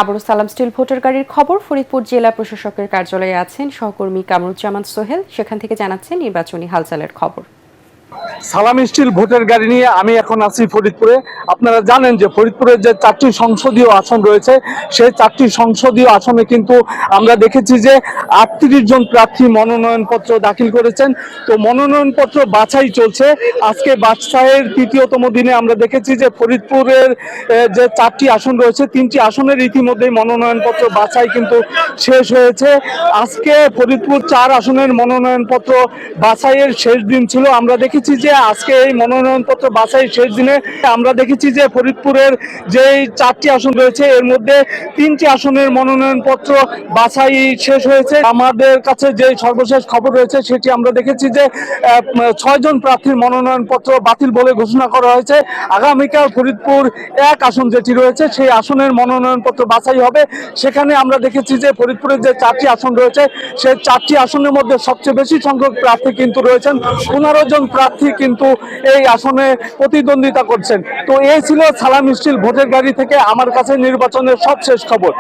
আবারও সালাম still voter গাড়ির খবর। ফরিদপুর জেলা প্রশাসকের কার্যালয়ে আছেন সহকর্মী কামরুজ্জামান সোহেল, সেখান থেকে জানাচ্ছেন নির্বাচনী হালচালের খবর। সালাম স্টিল ভোটের গাড়ি নিয়ে আমি এখন আছি ফরিদপুরে। আপনারা জানেন যে ফরিদপুরের যে 4টি সংসদীয় আসন রয়েছে, সেই 4টি সংসদীয় আসনে কিন্তু আমরা দেখেছি যে 38 জন প্রার্থী মনোনয়নপত্র দাখিল করেছেন। তো মনোনয়নপত্র বাছাই চলছে। আজকে বাছাইয়ের তৃতীয়তম দিনে আমরা দেখেছি যে ফরিদপুরের যে 4টি আসন রয়েছে, 3টি আসনের ইতিমধ্যেই মনোনয়নপত্র বাছাই কিন্তু শেষ হয়েছে। আজকে ফরিদপুর 4 আসনের মনোনয়নপত্র বাছাইয়ের শেষ দিন ছিল। আমরা দেখেছি যে আজকে এই মনোনয়নপত্র বাছাই শেষ দিনে আমরা দেখেছি যে ফরিদপুরের যে 4টি আসন রয়েছে, এর মধ্যে 3টি আসনের মনোনয়নপত্র বাছাই শেষ হয়েছে। আমাদের কাছে যে সর্বশেষ খবর রয়েছে সেটি আমরা দেখেছি যে 6 জন প্রার্থীর মনোনয়নপত্র বাতিল বলে ঘোষণা করা হয়েছে। আগামীকাল ফরিদপুর 1 আসন যেটি রয়েছে সেই আসনের মনোনয়নপত্র বাছাই হবে। সেখানে আমরা দেখেছি যে ফরিদপুরের যে 4টি আসন রয়েছে সেই 4টি আসনের মধ্যে সবচেয়ে বেশি সংখ্যক প্রার্থী কিন্তু রয়েছেন। 15 জন প্রার্থী কিন্তু এই আসনে প্রতিদ্বন্দ্বিতা করছেন। তো এই ছিল সালাম স্টিল ভোটের গাড়ি থেকে আমার কাছে নির্বাচনের সবশেষ খবর।